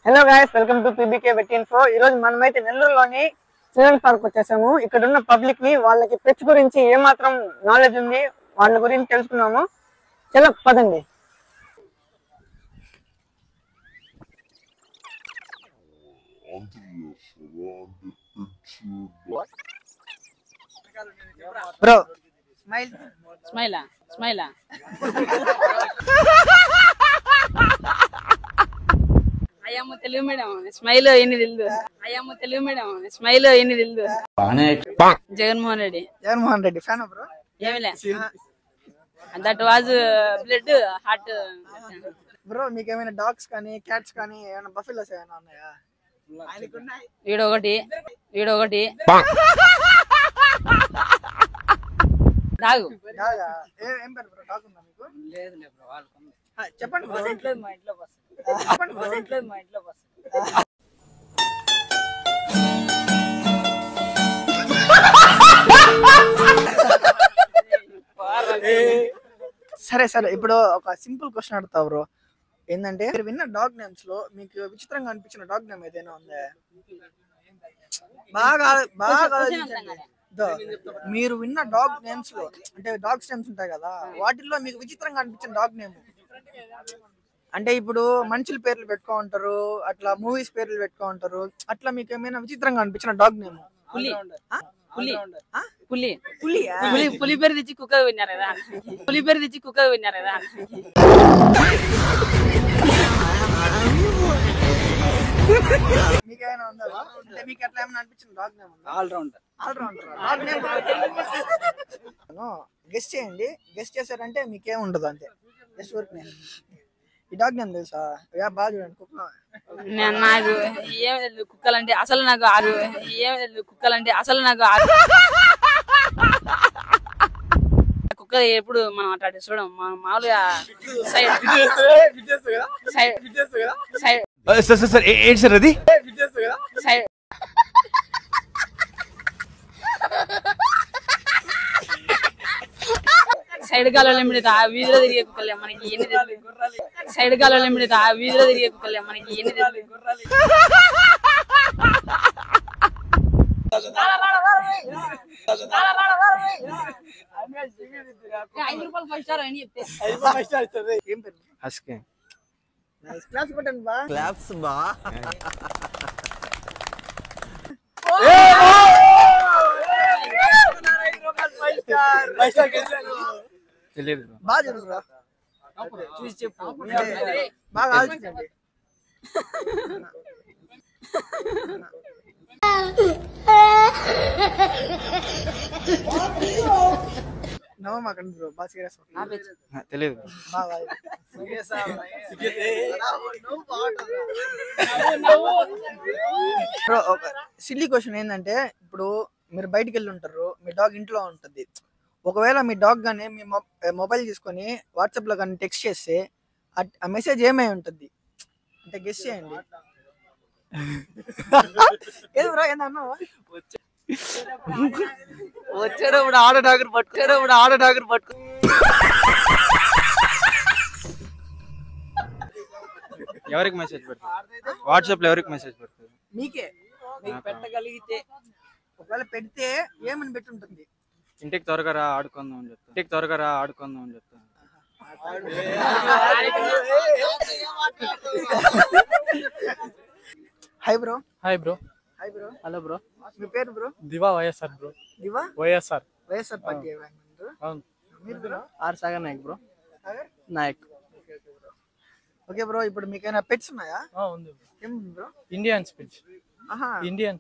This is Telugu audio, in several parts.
Hello guys, welcome to PBK vet info. ఈ రోజు మనమైతే నెల్లూరులోని చిల్డ్రన్ పార్క్ వచ్చేసాము. ఇక్కడ ఉన్న పబ్లిక్ ని వాళ్ళకి పెట్స్ గురించి ఏమాత్రం నాలెడ్జ్ ఉంది వాళ్ళ గురించి తెలుసుకున్నాము. చలో పదండి. బ్రో స్మైల్ స్మైలా స్మైలా అయ్యమ్మ తెలుగు మేడం స్మైల్ ఎన్ని తెలుదు. అయ్యమ్మ తెలుగు మేడం స్మైల్ ఎన్ని తెలుదు. Jaganmohan Reddy fan bro. ఏమిలే that was blood heart. Bro మీకు ఏమైనా డాగ్స్ కానీ క్యాట్స్ కానీ ఏమైనా బఫెలోస్ ఏమైనా ఉన్నాయా? ఈడొకటి డాగు. డాగా? ఏం పేరు బ్రో? డాగ్ ఉందా మీకు? లేదు బ్రో, చెప్పండి బ్రో. మా ఇంట్లో బస్. సరే ఇప్పుడు ఒక సింపుల్ క్వశ్చన్ అడుగుతా బ్రో. ఏంటంటే మీరు విన్న డాగ్ నేమ్స్ లో మీకు విచిత్రంగా అనిపించిన డాగ్ నేమ్ ఏదైనా ఉందా? బాగా ఆలోచించండి. మీరు విన్న డాగ్ నేమ్స్ లో, అంటే డాగ్స్ నేమ్స్ ఉంటాయి కదా, వాటిల్లో మీకు విచిత్రంగా అనిపించిన డాగ్ నేమ్. అంటే ఇప్పుడు మనుషుల పేర్లు పెట్టుకో ఉంటారు, అట్లా మూవీస్ పేర్లు పెట్టుకో ఉంటారు, అట్లా మీకు ఏమైనా విచిత్రంగా అనిపించిన డాగ్ నేమ్? పులి పేరు తెచ్చి కుక్క విన్నారు కదా. మీకేమైనా ఉందా? అంటే మీకు ఎట్లా ఏమైనా అనిపించిన dog name? Allrounder. Dog name guessed చేయండి. గెస్ట్ చేశారంటే మీకేముండదు, అంతే. Guessed work name. ఈ డాగ్ నేమ్ తెలుసా? బాగా చూడండి. కుక్క నాకు ఏం తెలియదు కుక్కలంటే అసలు. కుక్క ఎప్పుడు మనం అట్లాంటి చూడం. మామూలుగా ఏంటి సార్ అది? సైడ్ గాలో లిమిట్ వీధిలో తిరిగే కుక్కలే మనకి ఎన్ని తెలుసు. సైడ్ గాలో లిమిట్ వీధిలో తిరిగే కుక్కలే మనకి ఎన్ని తెలుసు. 5 రూపాయలు 5 స్టార్ అని చెప్తే 5 రూపాయలు 5 స్టార్ ఇస్తుంది. ఏం పేరు? హస్కే. నైస్. క్లాస్ కొట్టండి బా. క్లాప్స్ బా. తెలియదు బ్రో. బాగా చెప్పు బ్రో. చూసి చెప్పు. బాగా ఆలోచించండి. నవ్వమాకండి బ్రో. బాగా సీరియస్. తెలియదు బాగా బ్రో. ఒక సిల్లీ క్వశ్చన్ ఏంటంటే, ఇప్పుడు మీరు బయటికి వెళ్ళి ఉంటారు, మీ డాగ్ ఇంట్లో ఉంటుంది. ఒకవేళ మీ డాగ్ గానీ మీ మొబైల్ తీసుకొని వాట్సాప్ లో కానీ టెక్స్ట్ చేస్తే ఆ మెసేజ్ ఏమై ఉంటుంది? అంటే గెస్ చేయండి. ఏది బ్రో? ఏందన్నా వచ్చేటప్పుడు ఆడ డాగర్ పట్టుకో. ఎవరికి మెసేజ్ పెడతారు? వాట్సాప్ లో ఎవరికి మెసేజ్ పెడతారు? మీకే. మీకు పెట్టగలిగితే. ఒకవేళ పెడితే ఏమని పెట్టుంటుంది? ఇంటికి త్వరగా రా ఆడుకుందాం అని చెప్తా. Hi bro. Hello bro. మీ పేరు bro? Diva YSR bro. Diva YSR party. అవును. మీరు bro? R Sagar Nayak bro. Sagar Nayak. Okay bro. ఇప్పుడు మీకైనా పెట్స్ ఉన్నాయా? ఉంది బ్రో. ఏం బ్రో? Indian spitz. ఆహా. Indian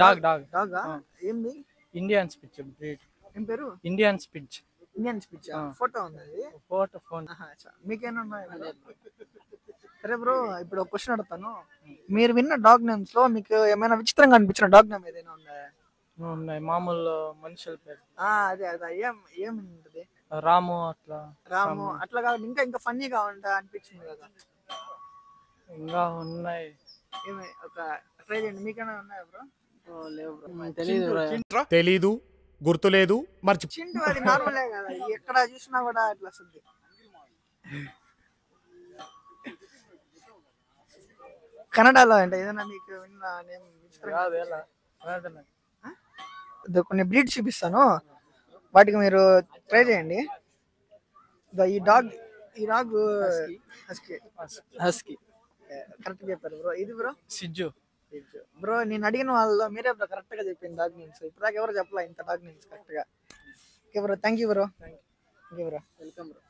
dog. డాగా? ఏంది? Indian spitz breed. ఏం పేరు? ఇండియన్ స్పిచ్. ఫోటో ఉంది అది. ఫోన్. మీకేనా ఉన్నాయా? సరే బ్రో, ఇప్పుడు ఒక క్వశ్చన్ అడుగుతాను. మీరు విన్న డాగ్ నేమ్స్ లో మీకు ఏమైనా విచిత్రంగా అనిపించిన డాగ్ నేమ్ ఏదైనా ఉందా? ఉన్నాయి మామూలు మనుషుల పేరు. అదే ఏముంటది? రాము అట్లా. రాము అట్లా కాదు, ఇంకా ఫన్నీగా అనిపించింది కదా. ఇంకా ఉన్నాయి. ఏమి ఒక ట్రై చేయండి. మీకైనా ఉన్నాయా బ్రో? లేవు బ్రో. తెలీదు, గుర్తులేదు, చింటూ. అది నార్మలే కదా, ఎక్కడ చూసినా కూడా అట్లా వస్తుంది. కన్నడలో అంటే ఏదైనా మీకు విన్న నేమ్ కొన్ని బ్రీడ్స్ చూపిస్తాను, వాటికి మీరు ట్రై చేయండి. ఈ డాగ్ హస్కీ కరెక్ట్ చెప్పారు బ్రో. ఇది బ్రో సిజ్జు. బ్రో నేను అడిగిన వాళ్ళలో మీరే బ్రో కరెక్ట్ గా చెప్పింది డాగ్ నేమ్స్. ఇప్పుడు ఎవరు చెప్పలే ఇంత డాగ్ నేమ్స్ కరెక్ట్ గా. Okay bro, thank you bro. Bro welcome bro.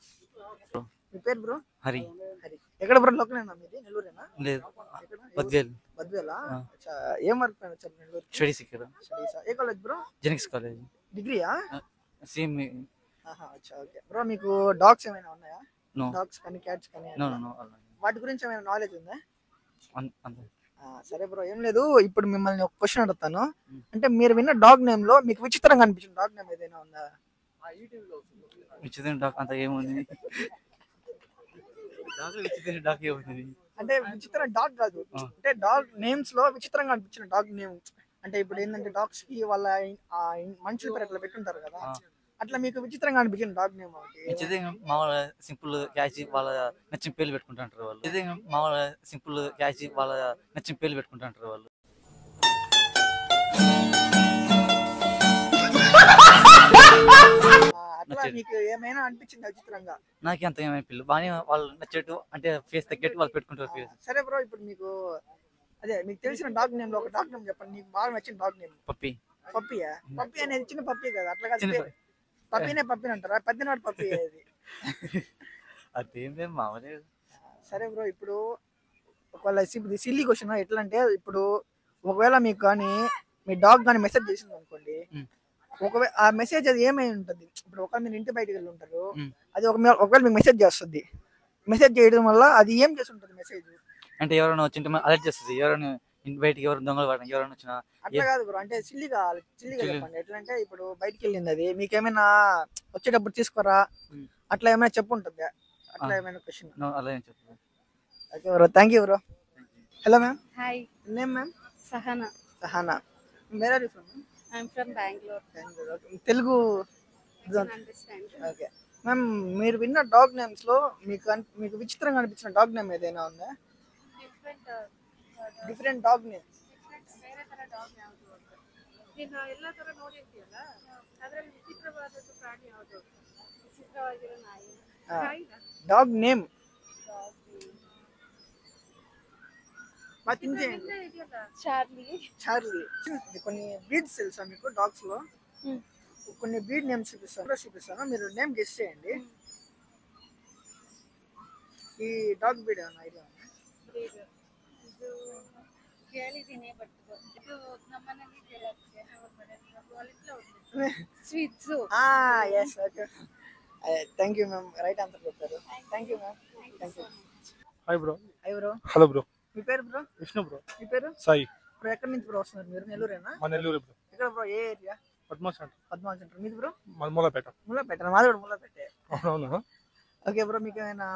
మీ పేరు బ్రో? హరి. ఎక్కడ బ్రో? లోకలేనా మీది? నెల్లూరేనా? లేదు, బద్వేలా. ఏం వర్క్ వచ్చారు నెల్లూరు? స్టడీస్ ఇక్కడ. ఏ కాలేజ్ బ్రో? Genix college. డిగ్రీయా? సేమ్. ఓకే బ్రో, మీకు డాగ్స్ ఏమైనా ఉన్నాయా? నో. డాగ్స్ కానీ క్యాట్స్ కానీ నో నో నో. వాటి గురించి ఏమైనా నాలెడ్జ్ ఉందా? అంతే. సరే బ్రో, ఏం లేదు. ఇప్పుడు మిమ్మల్ని ఒక క్వశ్చన్ అడుగుతాను. అంటే మీరు విన్న డాగ్ నేమ్ లో మీకు విచిత్రంగా అనిపించిన డాగ్ నేమ్ ఏదైనా ఉందా? విచిత్ర డాగ్ అంత ఏముంది? విచిత్ర డాగ్ ఏముంది అంటే విచిత్ర డాగ్ కాదు, అంటే డాగ్ నేమ్స్ లో విచిత్రంగా అనిపించిన డాగ్ నేమ్. అంటే ఇప్పుడు ఏంటంటే డాగ్స్ కి వాళ్ళ మనుషుల పేరు అట్లా పెట్టుంటారు కదా, అట్లా మీకు విచిత్రంగా అనిపించిన డాగ్ నేమ్ ఒకటి. విచిత్రంగా మామూలుగా సింపుల్ క్యాచ్ వాళ్ళ నచ్చిన పేర్లు పెట్టుకుంటారు వాళ్ళు. విచిత్రంగా మామూలుగా సింపుల్ క్యాచ్ వాళ్ళ నచ్చిన పేర్లు పెట్టుకుంటారు వాళ్ళు. అట్లా మీకు ఏమైనా అనిపించింది విచిత్రంగా? నాకు అంత ఏమైనా పిల్లలు బాగానే వాళ్ళు నచ్చేట్టు అంటే ఫేస్ తగ్గట్టు వాళ్ళు పెట్టుకుంటారు ఫేస్. సరే బ్రో, ఇప్పుడు మీకు అదే మీకు తెలిసిన డాగ్ నేమ్ లో ఒక డాగ్ నేమ్ చెప్పండి, మీకు బాగా నచ్చిన డాగ్ నేమ్. పప్పి. పప్పియా? పప్పి అనేది చిన్న పప్పి కదా, అట్లా కాదు పప్పినే పప్పిని అంటారా? పద్దినాడు పప్పి అది. అదేం లేదు మామూలే. సరే బ్రో, ఇప్పుడు ఒకవేళ సిల్లీ క్వశ్చన్ ఎట్లా అంటే, ఇప్పుడు ఒకవేళ మీకు కానీ మీ డాగ్ కానీ మెసేజ్ చేసింది అనుకోండి, ఒకవేళ ఆ మెసేజ్ అది ఏమై ఉంటుంది? ఇప్పుడు ఒకవేళ మీరు ఇంటి బయటకు వెళ్ళి ఉంటారు, అది ఒకవేళ మీకు మెసేజ్ చేస్తుంది. మెసేజ్ చేయడం వల్ల అది ఏం చేసి ఉంటుంది మెసేజ్? అంటే ఎవరైనా వచ్చింటే అలర్ట్ చేస్తుంది. ఎవరైనా ఇంటి బయటికి ఎవరు దొంగలు పడడం ఎవరైనా వచ్చినా. అట్లా కాదు బ్రో, అంటే చిల్లిగా చెప్పండి. ఎట్లా అంటే ఇప్పుడు బయటికి వెళ్ళింది, అది మీకేమైనా వచ్చేటప్పుడు తీసుకోరా అట్లా ఏమైనా చెప్పు ఉంటుంది, అట్లా ఏమైనా క్వశ్చన్? అలా ఏం చెప్తుంది. Okay bro, thank you bro. Hello ma'am. Hi. Name ma'am? Sahana. Sahana. Where are you from? I'm from Bengaluru. Telugu? Okay ma'am, మీరు విన్న డాగ్ నేమ్స్ లో మీకు విచిత్రంగా అనిపించిన డాగ్ నేమ్ ఏదైనా ఉందా? Different dog name. ಬೇರೆ ತರ ಡಾಗ್ ಯಾವುದು ಅಂತ ನೀನು ಎಲ್ಲ ತರ ನೋಡಿರ್ತೀಯಲ್ಲ, ಅದರಲ್ಲಿ ವಿಚಿತ್ರವಾದದ್ದು ಪ್ರಾಣಿ ಯಾವುದು? ವಿಚಿತ್ರವಾಗಿರೋ ನಾಯಿ. Dog name Charlie. కొన్ని బ్రీడ్స్ తెలుసా మీకు డాగ్స్ లో? కొన్ని బ్రీడ్ నేమ్స్ చూపిస్తాను, మీరు నేమ్ గెస్ చేయండి. ఈ డాగ్ బ్రీడ్ ఏమైనా ఐడియా ఉందా? ಕೇಳಿದ್ದೀನಿ, ಬಟ್ ಇದು ನಮ್ಮನೇಲಿ sweets. Yes, okay. Thank you ma'am, right answer చెప్పారు. Thank you ma'am. Thank you. Hi bro. Hi bro. Hello bro. మీ పేరు బ్రో? విష్ణు బ్రో. మీ పేరు? సాయి. బ్రో ఎక్కడి నుంచి బ్రో వస్తున్నారు మీరు? నెల్లూరేనా? మా నెల్లూరు బ్రో. ఎక్కడ బ్రో? ఏ ఏరియా? పద్మా సెంటర్. మీది బ్రో? మూలపేట. మాది కూడా మూలపేటే. అవునా? ఓకే బ్రో, మీకు ఏమైనా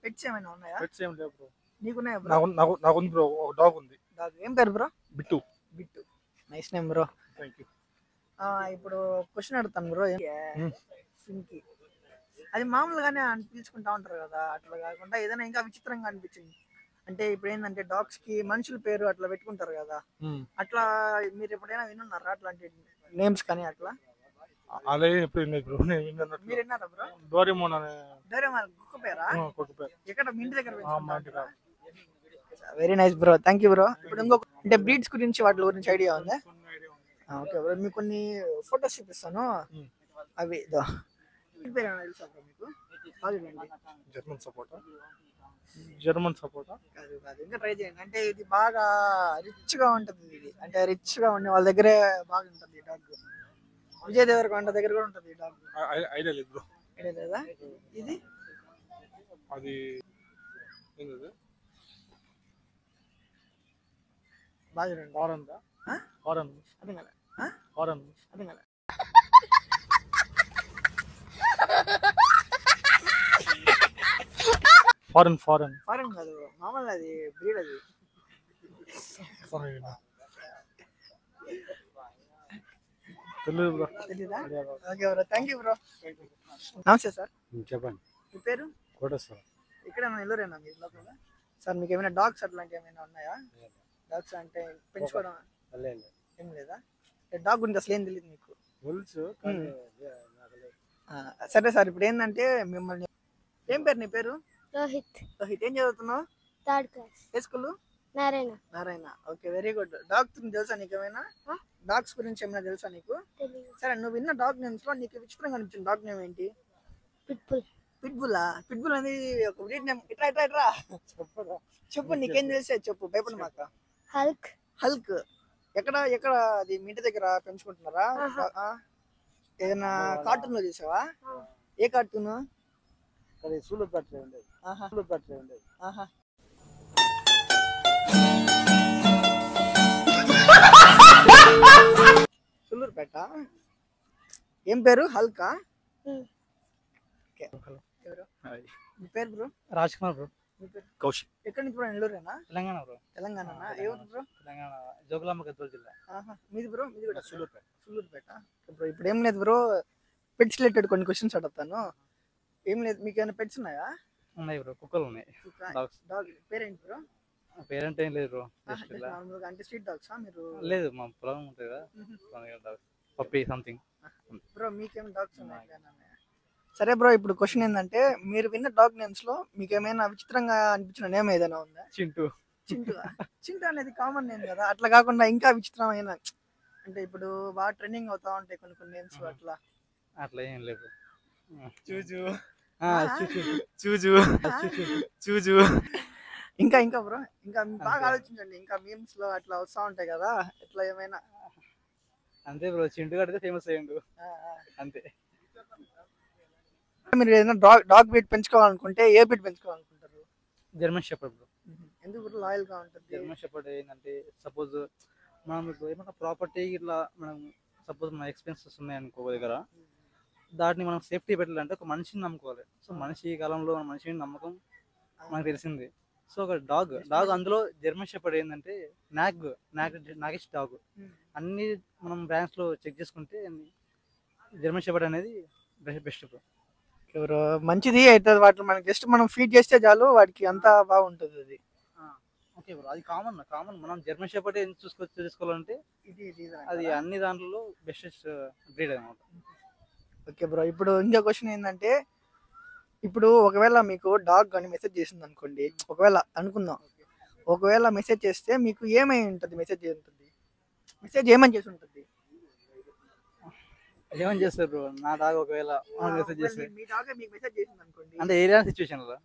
పెట్స్ ఏమైనా ఉన్నాయా? పెట్స్ ఏం లేవు బ్రో. నీకున్నాయా బ్రో? నాకు ఉంది బ్రో, ఒక డాగ్ ఉంది. డాగ్ ఏం పేరు bro? Bittu. Nice name bro. Thank you. ఇప్పుడు క్వశ్చన్ అడుగుతాను బ్రో. సింకి అది మామూలుగానే పిలుచుకుంటా ఉంటారు కదా, అట్లా కాకుండా ఏదైనా ఇంకా విచిత్రంగా అనిపించింది అంటే, ఇప్పుడు ఏంటంటే డాగ్స్ కి మనుషుల పేరు అట్లా పెట్టుకుంటారు కదా, అట్లా మీరు ఎప్పుడైనా వినున్నారా అట్లాంటి నేమ్స్ కానీ? అట్లా అలా ఎప్పుడు బ్రో. మీరు విన్నారా బ్రో? డోరేమోన్ అనే. డోరేమోన్ కుక్క పేరా? కుక్క పేరు. ఎక్కడ మీ ఇంటి దగ్గర? Very nice bro, thank you bro. ఇప్పుడు ఇంకొక అంటే బ్రీడ్స్ గురించి వాటి గురించి ఐడియా ఉందా? ఓకే బ్రో, మీకు కొన్ని ఫొటోస్ చూపిస్తాను. అవి పేరు ఏమైనా తెలుసా బ్రో మీకు? జర్మన్ సపోటా కాదు, ఇంకా ట్రై చేయండి. అంటే ఇది బాగా రిచ్ గా ఉంటుంది. ఇది అంటే రిచ్ గా ఉండే వాళ్ళ దగ్గరే బాగా ఉంటుంది ఈ డాగ్. విజయ్ దేవరకొండ దగ్గర కూడా ఉంటుంది ఈ డాగ్. ఐడియా లేదు బ్రో. ఐడియా లేదా? ఇది అది ఏంది? బాగా చూడండి. ఫారెన్ అర్థం కదా? అర్థం కదా? ఫారెన్ కాదు, మామూలు అది బ్రీడ్. అది తెలీదా? Okay bro, thank you bro. నమస్తే సార్. చెప్పండి. మీ పేరు? కోటేశ్వరం. ఇక్కడ నెల్లూరేనా మీరు లోకల్గా? సార్ మీకు ఏమైనా డాగ్స్ అట్లాంటివి ఏమైనా ఉన్నాయా? డాగ్స్ అంటే పెంచుకోవడం ఏం లేదా? డాగ్ గురించి అసలు ఏం తెలియదు మీకు? సరే సార్, ఇప్పుడు ఏంటంటే మిమ్మల్ని, ఏం పేరు నీ పేరు? రోహిత్. రోహిత్, ఏం చదువుతున్నావు? 3rd class. ఏ school? Narayana. Narayana. Okay, very good. Dog గురించి తెలుసా నీకు ఏమైనా? డాగ్స్ గురించి ఏమైనా తెలుసా నీకు? సరే, నువ్వు విన్న డాగ్ నేమ్స్ లో నీకు విచిత్రంగా అనిపించిన డాగ్ నేమ్ ఏంటి? పిట్బుల్. పిట్బుల్. పిట్బుల్ అనేది ఒక బ్రీడ్ నేమ్. ఇట్రా ఇట్రా ఇట్రా చెప్పు, నీకేం తెలిసే చెప్పు, భయపడి మాక. హల్క్. హల్క్. ఎక్కడ ఎక్కడ అది మీ ఇంటి దగ్గర పెంచుకుంటున్నారా? ఏదైనా కార్టూన్ లో చూసావా? ఏ కార్టూన్? సుల్లూరుపేట. ఏం పేరు? హల్కా? మీ పేరు బ్రో? రాజ్ కుమార్ బ్రో. మీ పేరు? కౌశిక్. ఎక్కడి నుంచి బ్రో? నెల్లూరేనా? తెలంగాణ బ్రో. తెలంగాణ. ఏ ఊరు బ్రో? తెలంగాణ జోగులాంబ గద్వాల జిల్లా. మీది బ్రో? మీది కూడా సుల్లూరుపేట. బ్రో ఇప్పుడు ఏం లేదు బ్రో, పెట్స్ రిలేటెడ్ కొన్ని క్వశ్చన్స్ అడుగుతాను. ఏం లేదు, మీకు ఏమైనా పెట్స్ ఉన్నాయా? ఉన్నాయి బ్రో, కుక్కలు ఉన్నాయి. డాగ్ పేరేంటి బ్రో? పేరెంట్ ఏం లేదు బ్రో. నార్మల్గా అంటే స్ట్రీట్ డాగ్సా మీరు? లేదు, మా పొలం ఉంటుంది కదా, పప్పి సంథింగ్. బ్రో మీకేం డాగ్స్ ఉన్నాయి? సరే బ్రో, ఇప్పుడు క్వశ్చన్ ఏంటంటే మీరు విన్న డాగ్ నేమ్స్ లో మీకు ఏమైనా విచిత్రంగా అనిపించిన నేమ్ ఏదైనా ఉందా? చింటూ. చింటూ. చింటూ అనేది కామన్ నేమ్ కదా, అట్లా కాకుండా ఇంకా విచిత్రమైన, అంటే ఇప్పుడు బాగా ట్రెండింగ్ అవుతా ఉంటాయి కొన్ని కొన్ని నేమ్స్ అట్లా. అట్లా ఏం లేదు. చూజు. చూజు. చూజు. ఇంకా ఇంకా బ్రో, ఇంకా బాగా ఆలోచించండి, ఇంకా మీమ్స్ లో అట్లా వస్తా ఉంటాయి కదా, ఇట్లా ఏమైనా. అంతే బ్రో, చింటూ కడితే ఫేమస్ అయ్యిండు అంతే. మీరు ఏదైనా డాగ్ బ్రీడ్ పెంచుకోవాలనుకుంటే ఏ బ్రీడ్ పెంచుకోవాలనుకుంటారు? German shepherd bro. ఎందుకు బ్రో లాయల్ గా ఉంటుంది? జర్మన్ షెపర్డ్ ఏంటంటే సపోజ్ మనం ఇప్పుడు ఏమైనా ప్రాపర్టీ ఇట్లా మనం సపోజ్ మన ఎక్స్పెన్సెస్ ఉన్నాయి అనుకో దగ్గర, దాటిని మనం సేఫ్టీ పెట్టాలంటే ఒక మనిషిని నమ్ముకోవాలి. సో మనిషి ఈ కాలంలో మనిషిని నమ్మకం మనకు తెలిసింది. సో ఒక డాగ్ అందులో జర్మన్ షెపర్డ్ ఏంటంటే నాగిష్ డాగ్. అన్ని మనం బ్రాండ్స్ లో చెక్ చేసుకుంటే జర్మన్ షెపర్డ్ అనేది బెస్ట్ బ్రో. బ్రో మంచిది అయితే, వాటిని మనకి జస్ట్ మనం ఫీడ్ చేస్తే చాలు, వాటికి అంతా బాగుంటుంది అది. ఓకే బ్రో, అది కామన్ మనం జర్మన్ షెపర్డ్ ఏం చూసుకోవాలంటే అది అన్ని దాంట్లో బెస్ట్ బ్రీడ్ అనమాట. ఓకే బ్రో, ఇప్పుడు ఇంకో క్వశ్చన్ ఏంటంటే, ఇప్పుడు ఒకవేళ మీకు డాగ్ కానీ మెసేజ్ చేసింది అనుకోండి, ఒకవేళ అనుకుందాం, ఒకవేళ మెసేజ్ చేస్తే మీకు ఏమై ఉంటుంది? మెసేజ్ ఏమని చేసి ఉంటుంది? ఏమని చేస్తారు బ్రో? నా డాగ్ ఒకవేళ మెసేజ్ చేస్తే, మీ డాగ్ మీకు మెసేజ్ చేసింది అనుకోండి, అంటే ఏరియా సిచ్యువేషన్ లో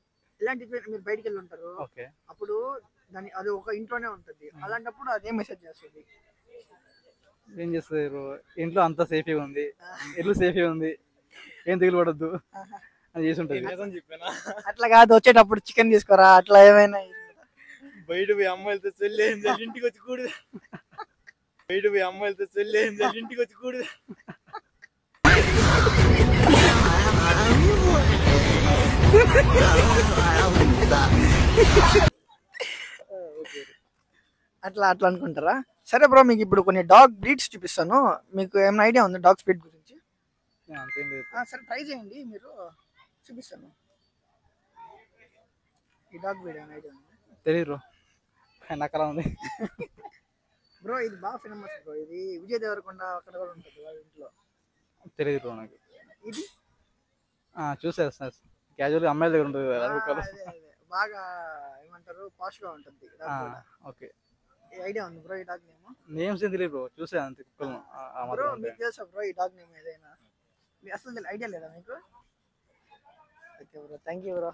ఇలాంటి మీరు బయటికి వెళ్ళి ఉంటారు, ఓకే, అప్పుడు దాని అది ఒక ఇంట్లోనే ఉంటుంది, అలాంటప్పుడు అదే మెసేజ్ చేస్తుంది. ఏం చేస్తుంది బ్రో? ఇంట్లో అంతా సేఫ్గా ఉంది, ఇల్లు సేఫ్గా ఉంది, ఏం దిగులు పడద్దు అని చేసి ఉంటుంది. చెప్పానా? అట్లా కాదు, వచ్చేటప్పుడు చికెన్ తీసుకోరా అట్లా ఏమైనా? బయట పోయి అమ్మాయిలతో చెల్లేంది ఇంటికి వచ్చి కూడదు. బయట పోయి అమ్మాయిలతో చెల్లేంది ఇంటికి వచ్చి కూడదు. అట్లా అట్లా అనుకుంటారా? సరే బ్రో, మీకు ఇప్పుడు కొన్ని డాగ్ బ్రీడ్స్ చూపిస్తాను, మీకు ఏమైనా ఐడియా ఉందా డాగ్స్ బ్రీడ్ గురించి? సరే ట్రై చేయండి, మీరు చూపిస్తాను. ఈ డాగ్ బ్రీడ్ ఏమైనా ఐడియా ఉందా? తెలియదు బ్రో, నాకు అలా ఉంది బ్రో. ఇది బాగా ఫేమస్ బ్రో, ఇది విజయ్ దేవరకొండ అక్కడ కూడా ఉంటుంది వాళ్ళ ఇంట్లో. తెలియదు బ్రో నాకు. ఇది చూసారు సార్, క్యాజువల్ అమ్మాయిల దగ్గర ఉంటుంది కదా, బాగా ఏమంటారు పాష్ గా ఉంటుంది. ఓకే, ఐడియా ఉంది బ్రో ఈ డాగ్ నేమ్? నేమ్స్ ఏం తెలియదు బ్రో, చూసా అంతే కుక్కలు. బ్రో మీకు తెలుసా బ్రో ఈ డాగ్ నేమ్ ఏదైనా? అసలు ఐడియా లేదా మీకు? Okay bro, thank you bro.